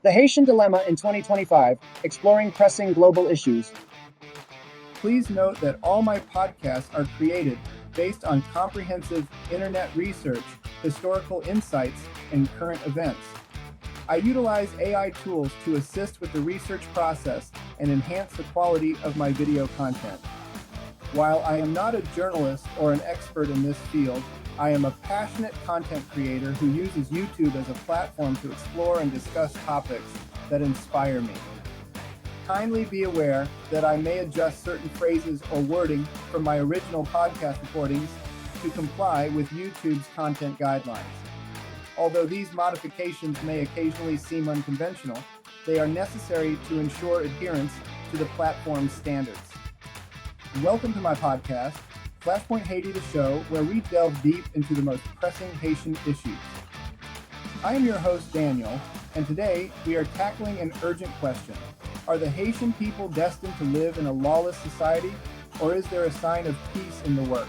The Haitian Dilemma in 2025, exploring pressing global issues. Please note that all my podcasts are created based on comprehensive internet research, historical insights, and current events. I utilize AI tools to assist with the research process and enhance the quality of my video content. While I am not a journalist or an expert in this field, I am a passionate content creator who uses YouTube as a platform to explore and discuss topics that inspire me. Kindly be aware that I may adjust certain phrases or wording from my original podcast recordings to comply with YouTube's content guidelines. Although these modifications may occasionally seem unconventional, they are necessary to ensure adherence to the platform's standards. Welcome to my podcast, Flashpoint Haiti, the show where we delve deep into the most pressing Haitian issues. I am your host, Daniel, and today we are tackling an urgent question. Are the Haitian people destined to live in a lawless society, or is there a sign of peace in the works?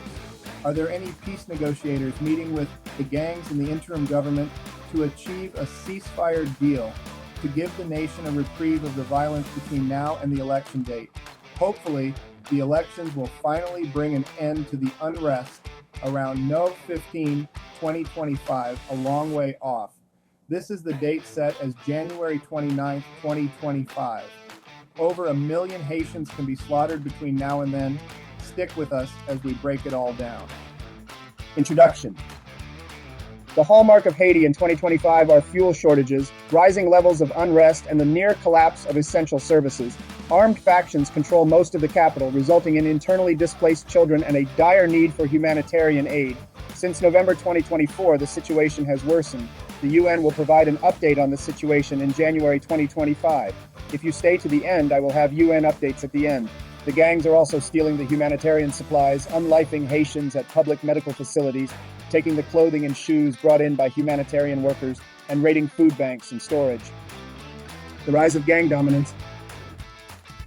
Are there any peace negotiators meeting with the gangs in the interim government to achieve a ceasefire deal to give the nation a reprieve of the violence between now and the election date? Hopefully, the elections will finally bring an end to the unrest around November 15, 2025, a long way off. This is the date set as January 29, 2025. Over 1 million Haitians can be slaughtered between now and then. Stick with us as we break it all down. Introduction. The hallmark of Haiti in 2025 are fuel shortages, rising levels of unrest, and the near collapse of essential services. Armed factions control most of the capital, resulting in internally displaced children and a dire need for humanitarian aid. Since November 2024, the situation has worsened. The UN will provide an update on the situation in January 2025. If you stay to the end, I will have UN updates at the end. The gangs are also stealing the humanitarian supplies, unlifing Haitians at public medical facilities, taking the clothing and shoes brought in by humanitarian workers, and raiding food banks and storage. The rise of gang dominance.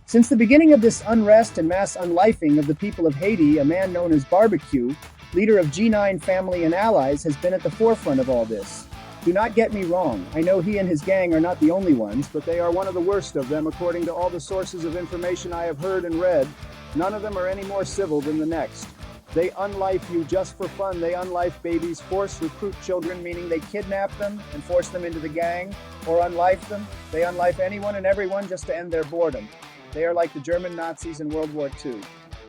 Since the beginning of this unrest and mass unlifing of the people of Haiti, a man known as Barbecue, leader of G9 family and allies, has been at the forefront of all this. Do not get me wrong, I know he and his gang are not the only ones, but they are one of the worst of them according to all the sources of information I have heard and read. None of them are any more civil than the next. They unlife you just for fun. They unlife babies, force recruit children, meaning they kidnap them and force them into the gang, or unlife them. They unlife anyone and everyone just to end their boredom. They are like the German Nazis in World War II.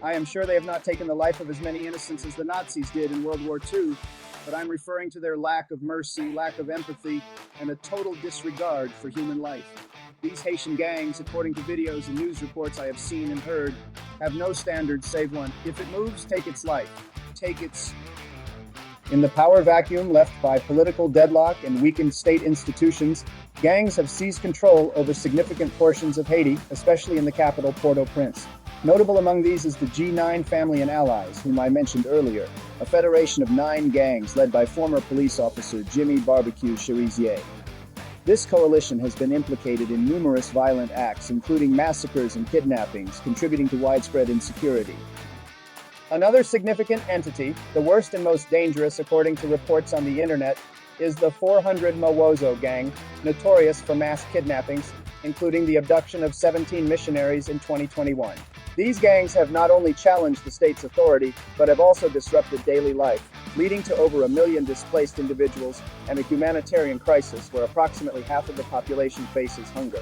I am sure they have not taken the life of as many innocents as the Nazis did in World War II, but I'm referring to their lack of mercy, lack of empathy, and a total disregard for human life. These Haitian gangs, according to videos and news reports I have seen and heard, have no standards save one. If it moves, take its life. Take its... In the power vacuum left by political deadlock and weakened state institutions, gangs have seized control over significant portions of Haiti, especially in the capital, Port-au-Prince. Notable among these is the G9 family and allies, whom I mentioned earlier, a federation of 9 gangs led by former police officer Jimmy Barbecue Cherizier. This coalition has been implicated in numerous violent acts, including massacres and kidnappings, contributing to widespread insecurity. Another significant entity, the worst and most dangerous according to reports on the internet, is the 400 Mawozo gang, notorious for mass kidnappings, including the abduction of 17 missionaries in 2021. These gangs have not only challenged the state's authority, but have also disrupted daily life, leading to over 1 million displaced individuals and a humanitarian crisis where approximately half of the population faces hunger.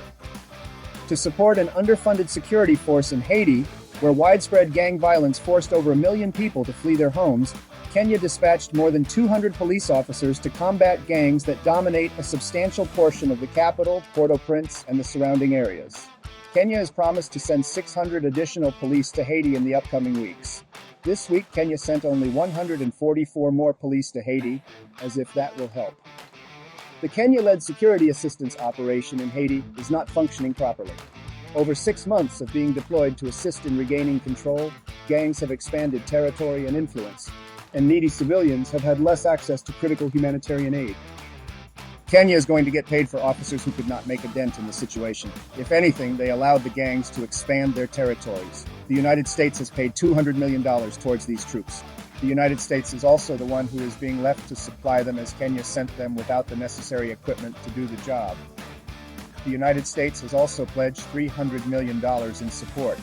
To support an underfunded security force in Haiti, where widespread gang violence forced over 1 million people to flee their homes, Kenya dispatched more than 200 police officers to combat gangs that dominate a substantial portion of the capital, Port-au-Prince, and the surrounding areas. Kenya has promised to send 600 additional police to Haiti in the upcoming weeks. This week, Kenya sent only 144 more police to Haiti, as if that will help. The Kenya-led security assistance operation in Haiti is not functioning properly. Over 6 months of being deployed to assist in regaining control, gangs have expanded territory and influence, and needy civilians have had less access to critical humanitarian aid. Kenya is going to get paid for officers who could not make a dent in the situation. If anything, they allowed the gangs to expand their territories. The United States has paid $200 million towards these troops. The United States is also the one who is being left to supply them as Kenya sent them without the necessary equipment to do the job. the United States has also pledged $300 million in support.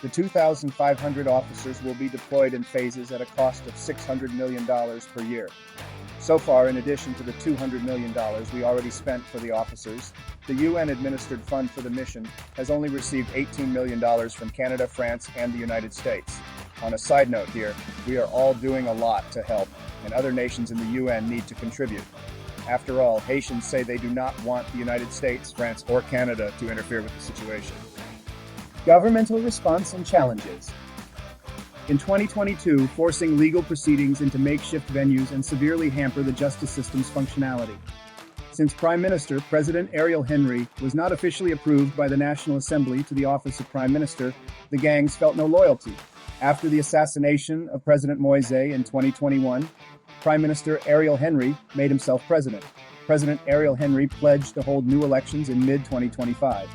The 2,500 officers will be deployed in phases at a cost of $600 million per year. So far, in addition to the $200 million we already spent for the officers, the UN-administered fund for the mission has only received $18 million from Canada, France, and the United States. On a side note here, we are all doing a lot to help, and other nations in the UN need to contribute. After all, Haitians say they do not want the United States, France, or Canada to interfere with the situation. Governmental response and challenges. In 2022, forcing legal proceedings into makeshift venues and severely hamper the justice system's functionality. Since Prime Minister President Ariel Henry was not officially approved by the National Assembly to the office of Prime Minister, the gangs felt no loyalty. After the assassination of President Moise in 2021, Prime Minister Ariel Henry made himself president. President Ariel Henry pledged to hold new elections in mid-2025.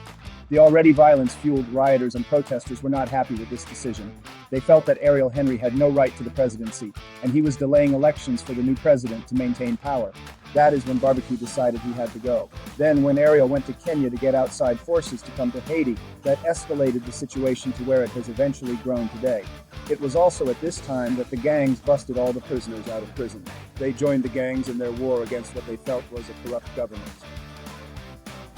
The already violence-fueled rioters and protesters were not happy with this decision. They felt that Ariel Henry had no right to the presidency, and he was delaying elections for the new president to maintain power. That is when Barbecue decided he had to go. Then, when Ariel went to Kenya to get outside forces to come to Haiti, that escalated the situation to where it has eventually grown today. It was also at this time that the gangs busted all the prisoners out of prison. They joined the gangs in their war against what they felt was a corrupt government.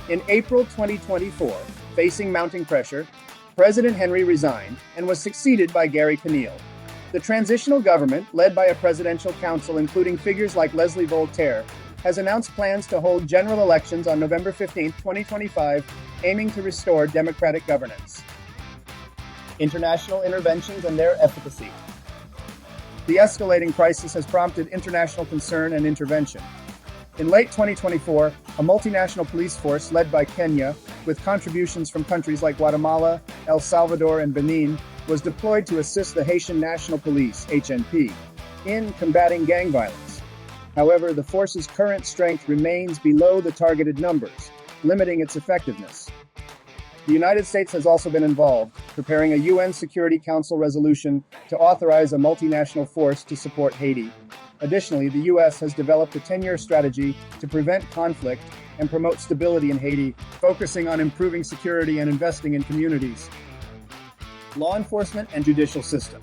In April 2024, facing mounting pressure, President Henry resigned and was succeeded by Gary Conille. The transitional government, led by a presidential council including figures like Leslie Voltaire, has announced plans to hold general elections on November 15, 2025, aiming to restore democratic governance. International interventions and their efficacy. The escalating crisis has prompted international concern and intervention. In late 2024, a multinational police force led by Kenya, with contributions from countries like Guatemala, El Salvador, and Benin, was deployed to assist the Haitian National Police, HNP, in combating gang violence. However, the force's current strength remains below the targeted numbers, limiting its effectiveness. The United States has also been involved, preparing a UN Security Council resolution to authorize a multinational force to support Haiti. Additionally, the U.S. has developed a 10-year strategy to prevent conflict and promote stability in Haiti, focusing on improving security and investing in communities. Law enforcement and judicial system.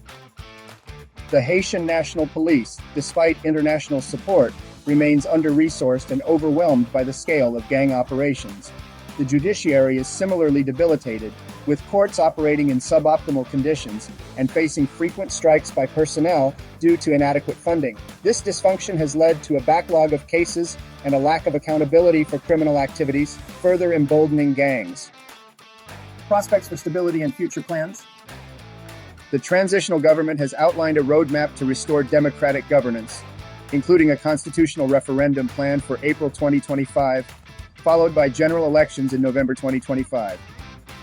The Haitian National Police, despite international support, remains under-resourced and overwhelmed by the scale of gang operations. The judiciary is similarly debilitated, with courts operating in suboptimal conditions and facing frequent strikes by personnel due to inadequate funding. This dysfunction has led to a backlog of cases and a lack of accountability for criminal activities, further emboldening gangs. Prospects for stability and future plans. The transitional government has outlined a roadmap to restore democratic governance, including a constitutional referendum planned for April 2025, followed by general elections in November 2025.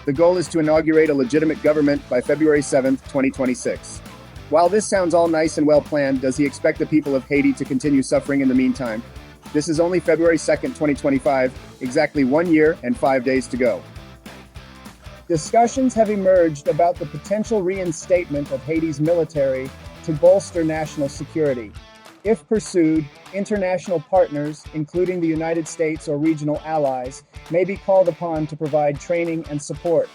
The goal is to inaugurate a legitimate government by February 7, 2026. While this sounds all nice and well planned, does he expect the people of Haiti to continue suffering in the meantime? This is only February 2, 2025, exactly 1 year and 5 days to go. Discussions have emerged about the potential reinstatement of Haiti's military to bolster national security. If pursued, international partners, including the United States or regional allies, may be called upon to provide training and support.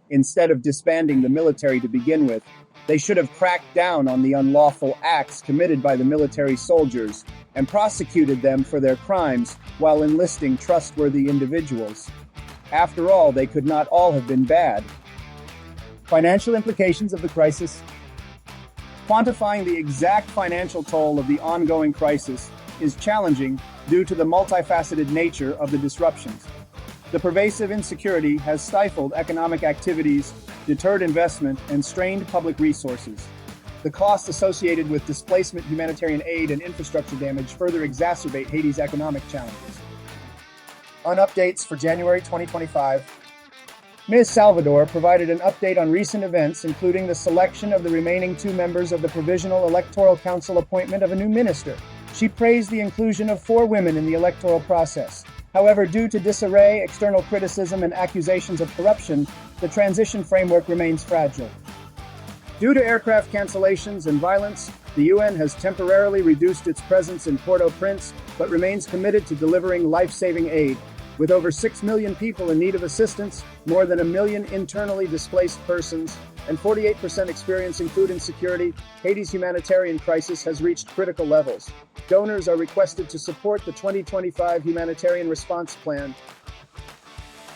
Instead of disbanding the military to begin with, they should have cracked down on the unlawful acts committed by the military soldiers and prosecuted them for their crimes while enlisting trustworthy individuals. After all, they could not all have been bad. Financial implications of the crisis. Quantifying the exact financial toll of the ongoing crisis is challenging due to the multifaceted nature of the disruptions. The pervasive insecurity has stifled economic activities, deterred investment, and strained public resources. The costs associated with displacement, humanitarian aid, and infrastructure damage further exacerbate Haiti's economic challenges. On updates for January 2025, Ms. Salvador provided an update on recent events, including the selection of the remaining 2 members of the Provisional Electoral Council appointment of a new minister. She praised the inclusion of 4 women in the electoral process. However, due to disarray, external criticism, and accusations of corruption, the transition framework remains fragile. Due to aircraft cancellations and violence, the UN has temporarily reduced its presence in Port-au-Prince, but remains committed to delivering life-saving aid. With over 6 million people in need of assistance, more than a million internally displaced persons, and 48% experiencing food insecurity, Haiti's humanitarian crisis has reached critical levels. Donors are requested to support the 2025 Humanitarian Response Plan.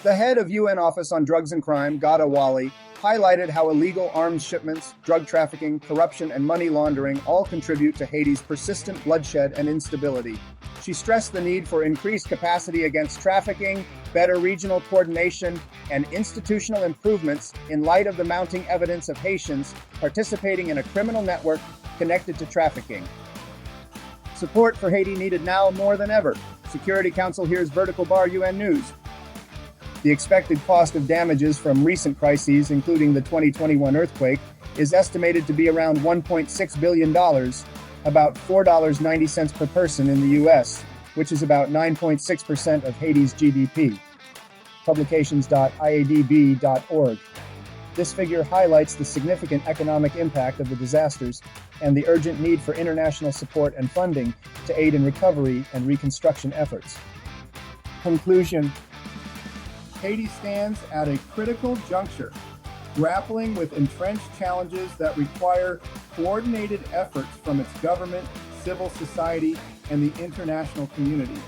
The head of UN Office on Drugs and Crime, Gada Wali, highlighted how illegal arms shipments, drug trafficking, corruption, and money laundering all contribute to Haiti's persistent bloodshed and instability. She stressed the need for increased capacity against trafficking, better regional coordination, and institutional improvements in light of the mounting evidence of Haitians participating in a criminal network connected to trafficking. Support for Haiti needed now more than ever. Security Council hears vertical bar UN News. The expected cost of damages from recent crises, including the 2021 earthquake, is estimated to be around $1.6 billion, about $4.90 per person in the U.S., which is about 9.6% of Haiti's GDP. Publications.iadb.org. This figure highlights the significant economic impact of the disasters and the urgent need for international support and funding to aid in recovery and reconstruction efforts. Conclusion. Haiti stands at a critical juncture, grappling with entrenched challenges that require coordinated efforts from its government, civil society, and the international community.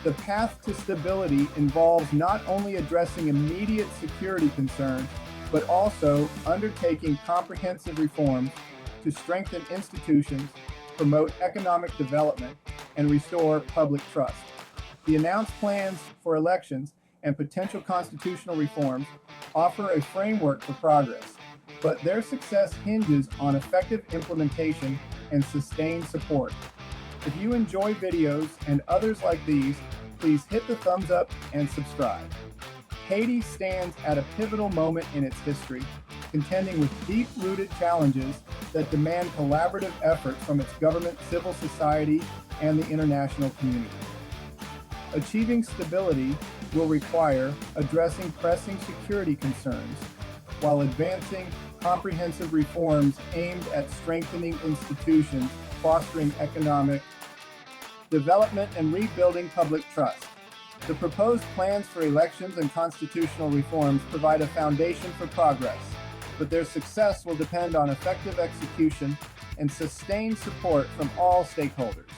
The path to stability involves not only addressing immediate security concerns, but also undertaking comprehensive reforms to strengthen institutions, promote economic development, and restore public trust. The announced plans for elections and potential constitutional reforms offer a framework for progress, but their success hinges on effective implementation and sustained support. If you enjoy videos and others like these, please hit the thumbs up and subscribe. Haiti stands at a pivotal moment in its history, contending with deep-rooted challenges that demand collaborative efforts from its government, civil society, and the international community. Achieving stability will require addressing pressing security concerns while advancing comprehensive reforms aimed at strengthening institutions, fostering economic development, and rebuilding public trust. The proposed plans for elections and constitutional reforms provide a foundation for progress, but their success will depend on effective execution and sustained support from all stakeholders.